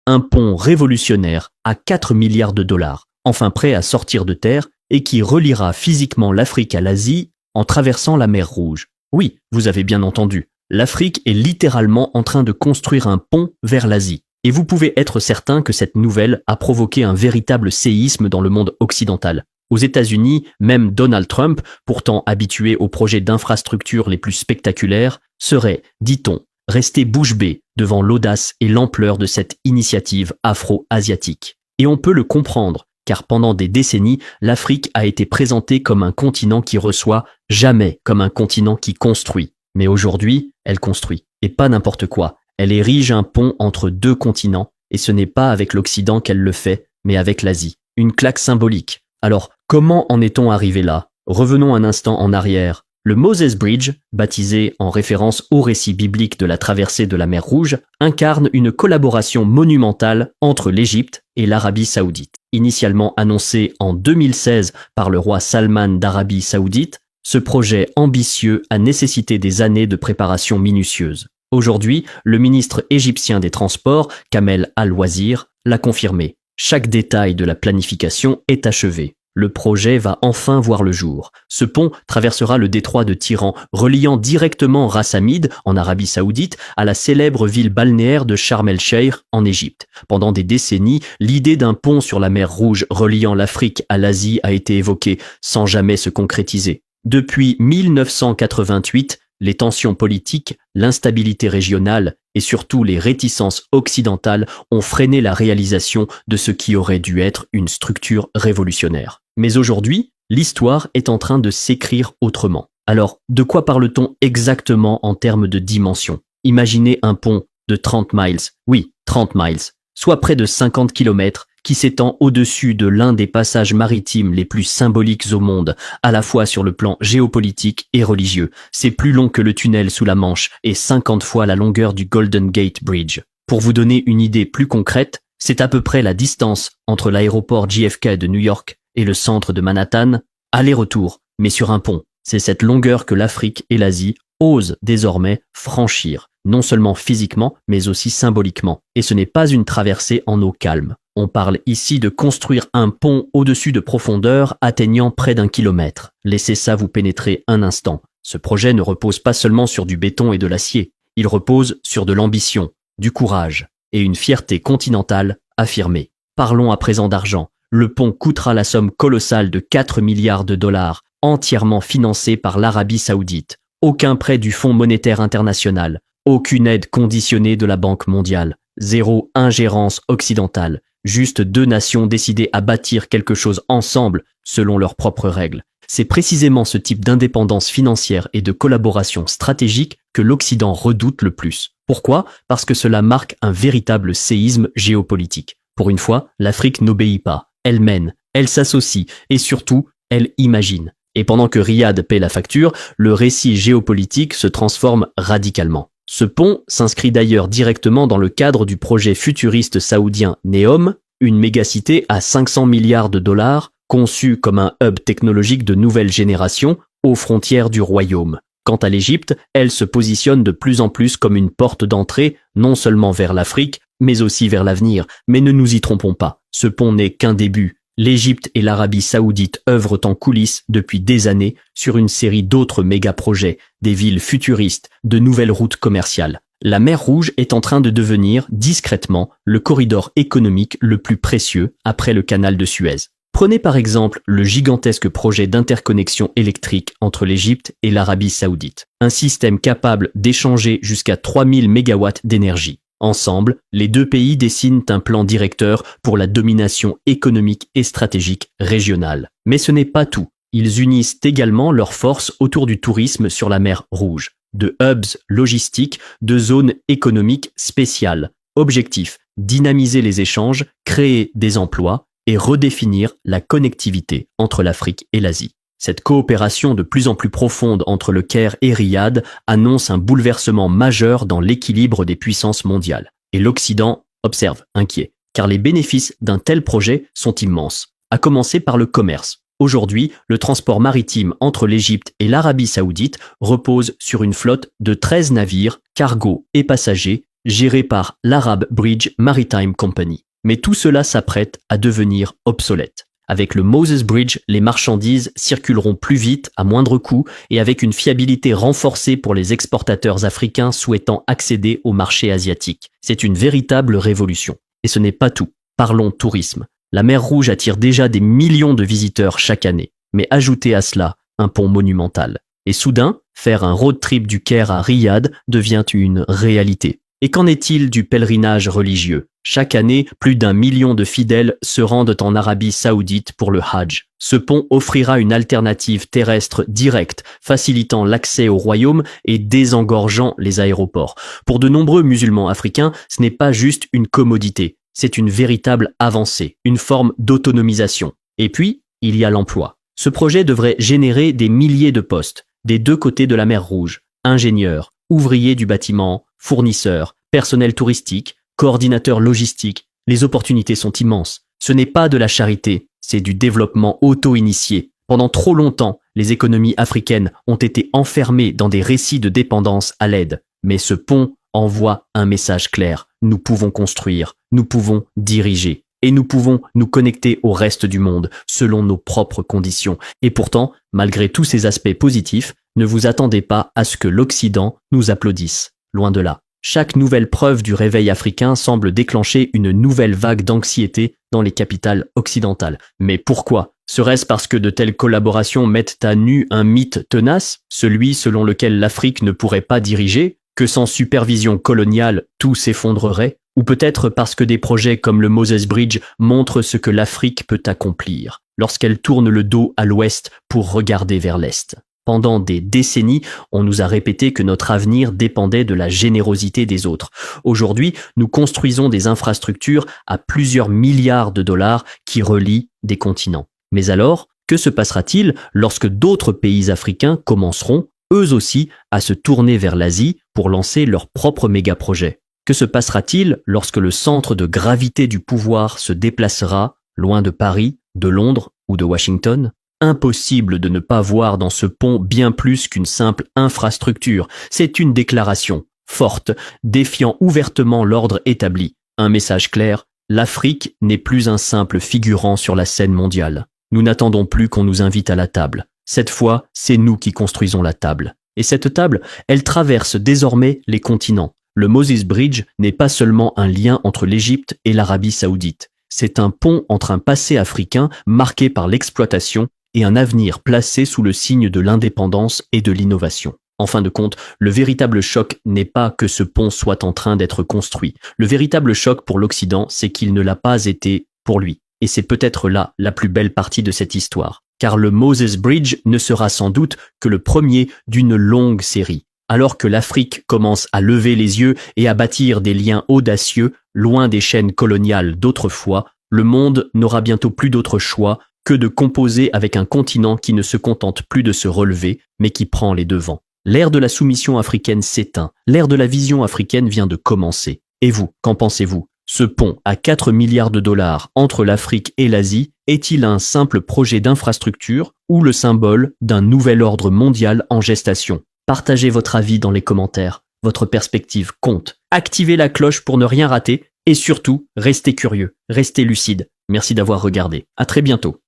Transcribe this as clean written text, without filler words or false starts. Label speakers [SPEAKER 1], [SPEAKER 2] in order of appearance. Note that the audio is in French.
[SPEAKER 1] un pont révolutionnaire à 4 milliards de dollars, enfin prêt à sortir de terre et qui reliera physiquement l'Afrique à l'Asie en traversant la mer Rouge. Oui, vous avez bien entendu, l'Afrique est littéralement en train de construire un pont vers l'Asie. Et vous pouvez être certain que cette nouvelle a provoqué un véritable séisme dans le monde occidental. Aux États-Unis, même Donald Trump, pourtant habitué aux projets d'infrastructures les plus spectaculaires, serait, dit-on, resté bouche bée devant l'audace et l'ampleur de cette initiative afro-asiatique. Et on peut le comprendre, car pendant des décennies, l'Afrique a été présentée comme un continent qui reçoit, jamais comme un continent qui construit. Mais aujourd'hui, elle construit. Et pas n'importe quoi. Elle érige un pont entre deux continents, et ce n'est pas avec l'Occident qu'elle le fait, mais avec l'Asie. Une claque symbolique. Alors, comment en est-on arrivé là? Revenons un instant en arrière. Le Moses Bridge, baptisé en référence au récit biblique de la traversée de la mer Rouge, incarne une collaboration monumentale entre l'Égypte et l'Arabie Saoudite. Initialement annoncé en 2016 par le roi Salman d'Arabie Saoudite, ce projet ambitieux a nécessité des années de préparation minutieuse. Aujourd'hui, le ministre égyptien des Transports, Kamel Al-Wazir, l'a confirmé. Chaque détail de la planification est achevé. Le projet va enfin voir le jour. Ce pont traversera le détroit de Tiran, reliant directement Ras Hamid, en Arabie Saoudite, à la célèbre ville balnéaire de Sharm el-Cheikh, en Égypte. Pendant des décennies, l'idée d'un pont sur la mer Rouge reliant l'Afrique à l'Asie a été évoquée, sans jamais se concrétiser. Depuis 1988, les tensions politiques, l'instabilité régionale et surtout les réticences occidentales ont freiné la réalisation de ce qui aurait dû être une structure révolutionnaire. Mais aujourd'hui, l'histoire est en train de s'écrire autrement. Alors, de quoi parle-t-on exactement en termes de dimension? Imaginez un pont de 30 miles, oui, 30 miles, soit près de 50 km, qui s'étend au-dessus de l'un des passages maritimes les plus symboliques au monde, à la fois sur le plan géopolitique et religieux. C'est plus long que le tunnel sous la Manche et 50 fois la longueur du Golden Gate Bridge. Pour vous donner une idée plus concrète, c'est à peu près la distance entre l'aéroport JFK de New York et le centre de Manhattan, aller-retour, mais sur un pont. C'est cette longueur que l'Afrique et l'Asie osent désormais franchir, non seulement physiquement, mais aussi symboliquement. Et ce n'est pas une traversée en eau calme. On parle ici de construire un pont au-dessus de profondeur atteignant près d'1 kilomètre. Laissez ça vous pénétrer un instant. Ce projet ne repose pas seulement sur du béton et de l'acier. Il repose sur de l'ambition, du courage et une fierté continentale affirmée. Parlons à présent d'argent. Le pont coûtera la somme colossale de 4 milliards de dollars, entièrement financé par l'Arabie Saoudite. Aucun prêt du Fonds monétaire international, aucune aide conditionnée de la Banque mondiale, zéro ingérence occidentale. Juste deux nations décidées à bâtir quelque chose ensemble selon leurs propres règles. C'est précisément ce type d'indépendance financière et de collaboration stratégique que l'Occident redoute le plus. Pourquoi? Parce que cela marque un véritable séisme géopolitique. Pour une fois, l'Afrique n'obéit pas. Elle mène, elle s'associe et surtout, elle imagine. Et pendant que Riyad paie la facture, le récit géopolitique se transforme radicalement. Ce pont s'inscrit d'ailleurs directement dans le cadre du projet futuriste saoudien NEOM, une mégacité à 500 milliards de dollars, conçue comme un hub technologique de nouvelle génération aux frontières du royaume. Quant à l'Égypte, elle se positionne de plus en plus comme une porte d'entrée, non seulement vers l'Afrique, mais aussi vers l'avenir. Mais ne nous y trompons pas, ce pont n'est qu'un début. L'Égypte et l'Arabie Saoudite œuvrent en coulisses depuis des années sur une série d'autres méga-projets, des villes futuristes, de nouvelles routes commerciales. La mer Rouge est en train de devenir, discrètement, le corridor économique le plus précieux après le canal de Suez. Prenez par exemple le gigantesque projet d'interconnexion électrique entre l'Égypte et l'Arabie Saoudite, un système capable d'échanger jusqu'à 3000 MW d'énergie. Ensemble, les deux pays dessinent un plan directeur pour la domination économique et stratégique régionale. Mais ce n'est pas tout. Ils unissent également leurs forces autour du tourisme sur la mer Rouge, de hubs logistiques, de zones économiques spéciales. Objectif, dynamiser les échanges, créer des emplois et redéfinir la connectivité entre l'Afrique et l'Asie. Cette coopération de plus en plus profonde entre le Caire et Riyad annonce un bouleversement majeur dans l'équilibre des puissances mondiales. Et l'Occident observe, inquiet, car les bénéfices d'un tel projet sont immenses, à commencer par le commerce. Aujourd'hui, le transport maritime entre l'Égypte et l'Arabie Saoudite repose sur une flotte de 13 navires, cargos et passagers, géré par l'Arab Bridge Maritime Company. Mais tout cela s'apprête à devenir obsolète. Avec le Moses Bridge, les marchandises circuleront plus vite, à moindre coût et avec une fiabilité renforcée pour les exportateurs africains souhaitant accéder au marché asiatique. C'est une véritable révolution. Et ce n'est pas tout. Parlons tourisme. La mer Rouge attire déjà des millions de visiteurs chaque année. Mais ajoutez à cela un pont monumental. Et soudain, faire un road trip du Caire à Riyad devient une réalité. Et qu'en est-il du pèlerinage religieux ? Chaque année, plus d'1 million de fidèles se rendent en Arabie Saoudite pour le Hajj. Ce pont offrira une alternative terrestre directe, facilitant l'accès au royaume et désengorgeant les aéroports. Pour de nombreux musulmans africains, ce n'est pas juste une commodité, c'est une véritable avancée, une forme d'autonomisation. Et puis, il y a l'emploi. Ce projet devrait générer des milliers de postes, des deux côtés de la mer Rouge. Ingénieurs, ouvriers du bâtiment, fournisseurs, personnel touristique, coordinateurs logistiques. Les opportunités sont immenses. Ce n'est pas de la charité, c'est du développement auto-initié. Pendant trop longtemps, les économies africaines ont été enfermées dans des récits de dépendance à l'aide. Mais ce pont envoie un message clair. Nous pouvons construire, nous pouvons diriger. Et nous pouvons nous connecter au reste du monde selon nos propres conditions. Et pourtant, malgré tous ces aspects positifs, ne vous attendez pas à ce que l'Occident nous applaudisse. Loin de là. Chaque nouvelle preuve du réveil africain semble déclencher une nouvelle vague d'anxiété dans les capitales occidentales. Mais pourquoi ? Serait-ce parce que de telles collaborations mettent à nu un mythe tenace, celui selon lequel l'Afrique ne pourrait pas diriger, que sans supervision coloniale, tout s'effondrerait ? Ou peut-être parce que des projets comme le Moses Bridge montrent ce que l'Afrique peut accomplir, lorsqu'elle tourne le dos à l'ouest pour regarder vers l'est. Pendant des décennies, on nous a répété que notre avenir dépendait de la générosité des autres. Aujourd'hui, nous construisons des infrastructures à plusieurs milliards de dollars qui relient des continents. Mais alors, que se passera-t-il lorsque d'autres pays africains commenceront, eux aussi, à se tourner vers l'Asie pour lancer leurs propres méga-projets ? Que se passera-t-il lorsque le centre de gravité du pouvoir se déplacera, loin de Paris, de Londres ou de Washington ? Impossible de ne pas voir dans ce pont bien plus qu'une simple infrastructure. C'est une déclaration forte, défiant ouvertement l'ordre établi. Un message clair, l'Afrique n'est plus un simple figurant sur la scène mondiale. Nous n'attendons plus qu'on nous invite à la table. Cette fois, c'est nous qui construisons la table. Et cette table, elle traverse désormais les continents. Le Moses Bridge n'est pas seulement un lien entre l'Égypte et l'Arabie Saoudite. C'est un pont entre un passé africain marqué par l'exploitation et un avenir placé sous le signe de l'indépendance et de l'innovation. En fin de compte, le véritable choc n'est pas que ce pont soit en train d'être construit. Le véritable choc pour l'Occident, c'est qu'il ne l'a pas été pour lui. Et c'est peut-être là la plus belle partie de cette histoire. Car le Moses Bridge ne sera sans doute que le premier d'une longue série. Alors que l'Afrique commence à lever les yeux et à bâtir des liens audacieux, loin des chaînes coloniales d'autrefois, le monde n'aura bientôt plus d'autre choix que de composer avec un continent qui ne se contente plus de se relever, mais qui prend les devants. L'ère de la soumission africaine s'éteint, l'ère de la vision africaine vient de commencer. Et vous, qu'en pensez-vous ? Ce pont à 4 milliards de dollars entre l'Afrique et l'Asie est-il un simple projet d'infrastructure ou le symbole d'un nouvel ordre mondial en gestation ? Partagez votre avis dans les commentaires, votre perspective compte. Activez la cloche pour ne rien rater et surtout, restez curieux, restez lucide. Merci d'avoir regardé. À très bientôt.